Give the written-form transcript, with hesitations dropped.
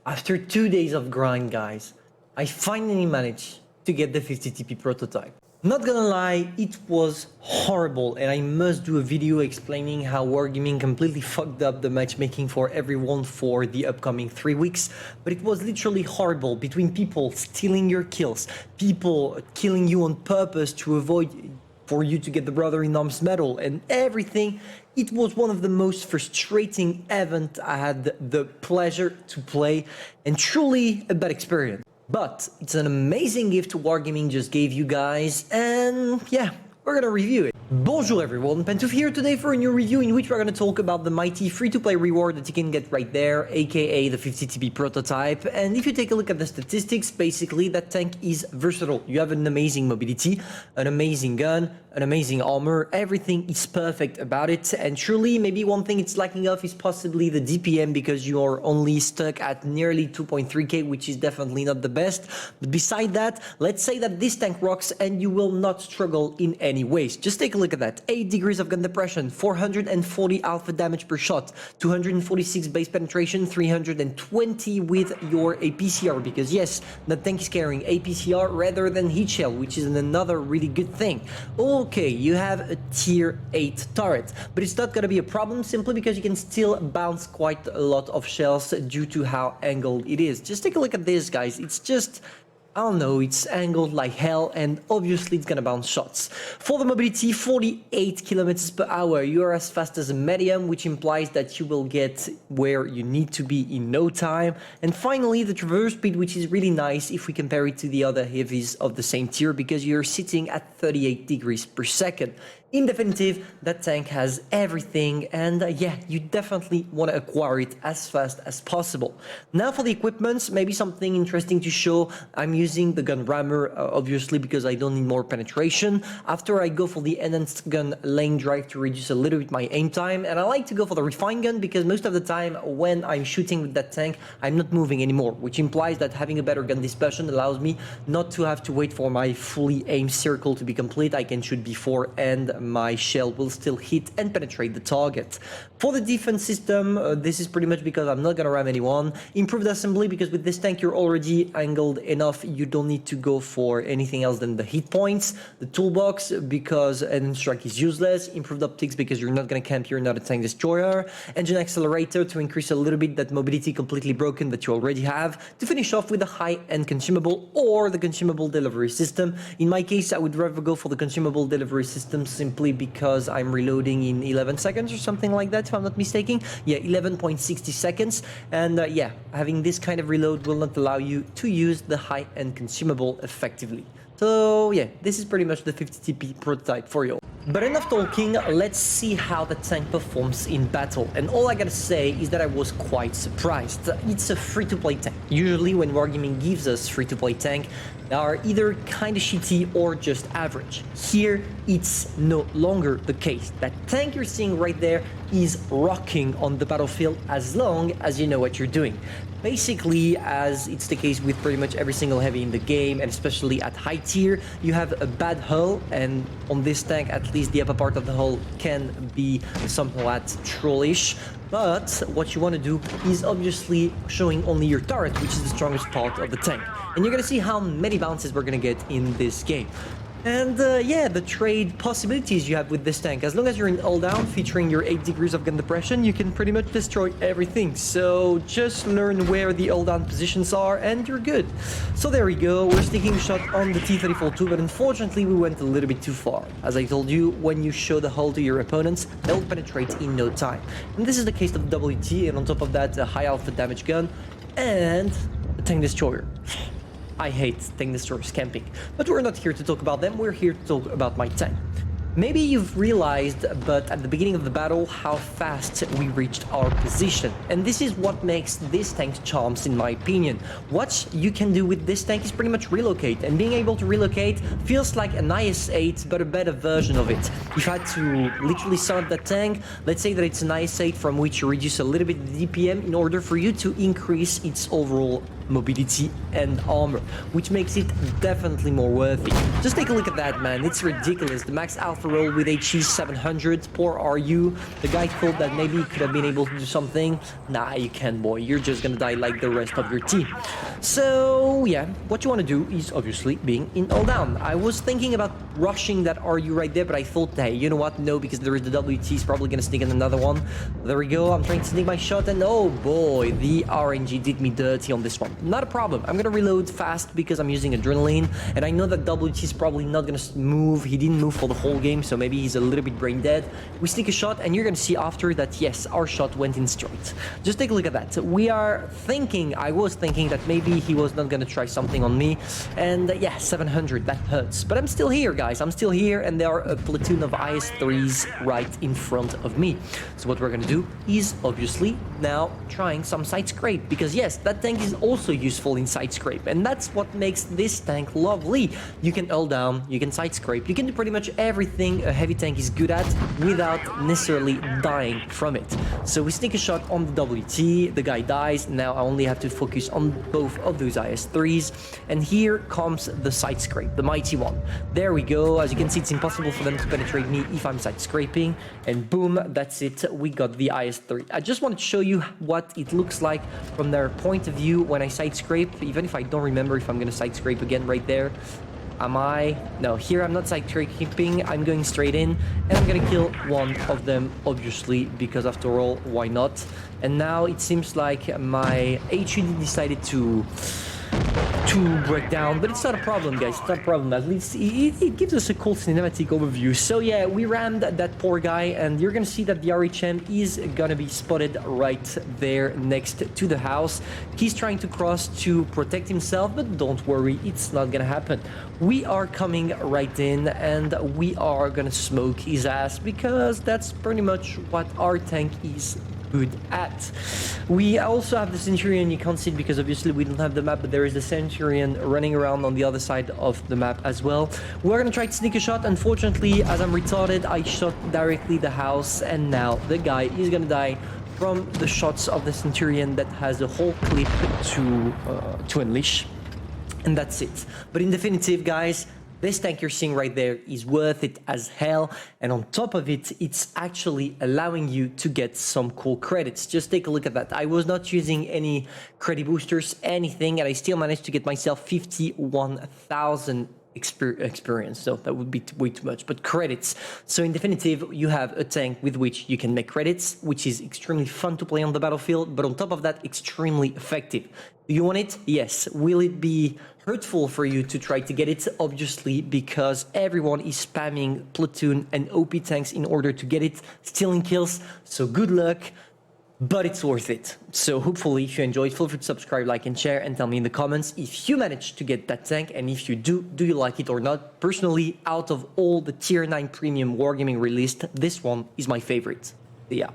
After 2 days of grind, guys, I finally managed to get the 50 TP prototype. Not gonna lie, it was horrible, and I must do a video explaining how Wargaming completely fucked up the matchmaking for everyone for the upcoming 3 weeks. But it was literally horrible, between people stealing your kills, people killing you on purpose to avoid for you to get the Brother in Arms medal and everything. It was one of the most frustrating events I had the pleasure to play, and truly a bad experience. But it's an amazing gift Wargaming just gave you guys, and yeah, we're gonna review it. Bonjour everyone, Pantoufleee here today for a new review in which we're gonna talk about the mighty free-to-play reward that you can get right there, aka the 50 TP prototype. And if you take a look at the statistics, basically that tank is versatile. You have an amazing mobility, an amazing gun, an amazing armor, everything is perfect about it. And truly, maybe one thing it's lacking of is possibly the DPM, because you are only stuck at nearly 2.3k, which is definitely not the best. But beside that, let's say that this tank rocks and you will not struggle in any ways. Just take a look at that. 8 degrees of gun depression, 440 alpha damage per shot, 246 base penetration, 320 with your APCR, because yes, the tank is carrying APCR rather than heat shell, which is another really good thing. Okay, you have a tier 8 turret, but it's not gonna be a problem simply because you can still bounce quite a lot of shells due to how angled it is. Just take a look at this, guys. It's just, I don't know, it's angled like hell, and obviously it's gonna bounce shots. For the mobility, 48 kilometers per hour. You are as fast as a medium, which implies that you will get where you need to be in no time. And finally, the traverse speed, which is really nice if we compare it to the other heavies of the same tier, because you're sitting at 38 degrees per second. In definitive, that tank has everything, and yeah, you definitely want to acquire it as fast as possible. Now for the equipments, maybe something interesting to show. I'm using the gun rammer, obviously, because I don't need more penetration. After I go for the enhanced gun lane drive to reduce a little bit my aim time, and I like to go for the refined gun because most of the time when I'm shooting with that tank, I'm not moving anymore, which implies that having a better gun dispersion allows me not to have to wait for my fully aimed circle to be complete. I can shoot before and my shell will still hit and penetrate the target. For the defense system, this is pretty much because I'm not gonna ram anyone. Improved assembly, because with this tank you're already angled enough, you don't need to go for anything else than the hit points. The toolbox, because an strike is useless. Improved optics, because you're not gonna camp, you're not a tank destroyer. Engine accelerator to increase a little bit that mobility completely broken that you already have. To finish off with a high-end consumable or the consumable delivery system. In my case, I would rather go for the consumable delivery system simply because I'm reloading in 11 seconds or something like that, if I'm not mistaken. Yeah, 11.60 seconds. And yeah, having this kind of reload will not allow you to use the high-end consumable effectively. So yeah, this is pretty much the 50 TP prototype for you. But enough talking, let's see how the tank performs in battle. And all I gotta say is that I was quite surprised. It's a free-to-play tank. Usually when Wargaming gives us free-to-play tank, they are either kinda shitty or just average. Here, it's no longer the case. That tank you're seeing right there is rocking on the battlefield as long as you know what you're doing. Basically, as it's the case with pretty much every single heavy in the game, and especially at high tier, you have a bad hull, and on this tank, at least the upper part of the hull can be somewhat trollish. But what you want to do is obviously showing only your turret, which is the strongest part of the tank. And you're going to see how many bounces we're going to get in this game. And yeah, the trade possibilities you have with this tank. As long as you're in all down, featuring your 8 degrees of gun depression, you can pretty much destroy everything. So just learn where the all down positions are and you're good. So there we go, we're sticking a shot on the T-34-2, but unfortunately we went a little bit too far. As I told you, when you show the hull to your opponents, they'll penetrate in no time. And this is the case of WT, and on top of that, a high alpha damage gun and a tank destroyer. I hate tank destroyers camping, but we're not here to talk about them, we're here to talk about my tank. Maybe you've realized, but at the beginning of the battle, how fast we reached our position. And this is what makes this tank's charms, in my opinion. What you can do with this tank is pretty much relocate, and being able to relocate feels like an IS-8, but a better version of it. If I had to literally sum up that tank, let's say that it's an IS-8 from which you reduce a little bit the DPM in order for you to increase its overall mobility and armor, which makes it definitely more worthy. Just take a look at that, man. It's ridiculous. The max alpha roll with HE 700. Poor RU. The guy thought that maybe he could have been able to do something. Nah, you can't, boy. You're just gonna die like the rest of your team. So yeah, what you want to do is obviously being in all down. I was thinking about rushing that RU right there, but I thought, hey, you know what? No, because there is the WT. Is probably gonna sneak in another one. There we go. I'm trying to sneak my shot, and oh boy, the RNG did me dirty on this one. Not a problem. I'm gonna reload fast because I'm using adrenaline, and I know that WT is probably not gonna move. He didn't move for the whole game, so maybe he's a little bit brain dead. We sneak a shot, and you're gonna see after that, yes, our shot went in straight. Just take a look at that. I was thinking that maybe he was not gonna try something on me, and yeah, 700, that hurts. But I'm still here, guys. I'm still here, and there are a platoon of IS-3s right in front of me. So what we're gonna do is obviously now trying some side scrape, because yes, that tank is also useful in side scrape, and that's what makes this tank lovely. You can hull down, you can side scrape, you can do pretty much everything a heavy tank is good at without necessarily dying from it. So we sneak a shot on the WT, the guy dies. Now I only have to focus on both of those IS-3s, and here comes the side scrape, the mighty one. There we go. As you can see, it's impossible for them to penetrate me if I'm side scraping, and boom, that's it. We got the IS-3. I just wanted to show you what it looks like from their point of view when I side scrape, even if I don't remember if I'm gonna side scrape again right there. Am I? No, here I'm not side scraping, I'm going straight in, and I'm gonna kill one of them, obviously, because after all, why not? And now it seems like my HUD decided to break down, but it's not a problem, guys. It's not a problem. At least it gives us a cool cinematic overview. So yeah, we rammed that poor guy, and you're gonna see that the RHM is gonna be spotted right there next to the house. He's trying to cross to protect himself, but don't worry, it's not gonna happen. We are coming right in, and we are gonna smoke his ass, because that's pretty much what our tank is good at. We also have the Centurion. You can't see it because obviously we don't have the map, but there is the Centurion running around on the other side of the map as well. We're gonna try to sneak a shot. Unfortunately, as I'm retarded, I shot directly the house, and now the guy is gonna die from the shots of the Centurion that has a whole clip to unleash. And that's it. But in definitive, guys, this tank you're seeing right there is worth it as hell, and on top of it, it's actually allowing you to get some cool credits. Just take a look at that. I was not using any credit boosters, anything, and I still managed to get myself 51,000 experience, so that would be way too much, but credits. So in definitive, you have a tank with which you can make credits, which is extremely fun to play on the battlefield, but on top of that, extremely effective. Do you want it? Yes. Will it be hurtful for you to try to get it? Obviously, because everyone is spamming platoon and OP tanks in order to get it, stealing kills, so good luck. But it's worth it. So hopefully, if you enjoyed, feel free to subscribe, like, and share, and tell me in the comments if you managed to get that tank, and if you do you like it or not? Personally, out of all the tier 9 premium wargaming released, this one is my favorite. Yeah.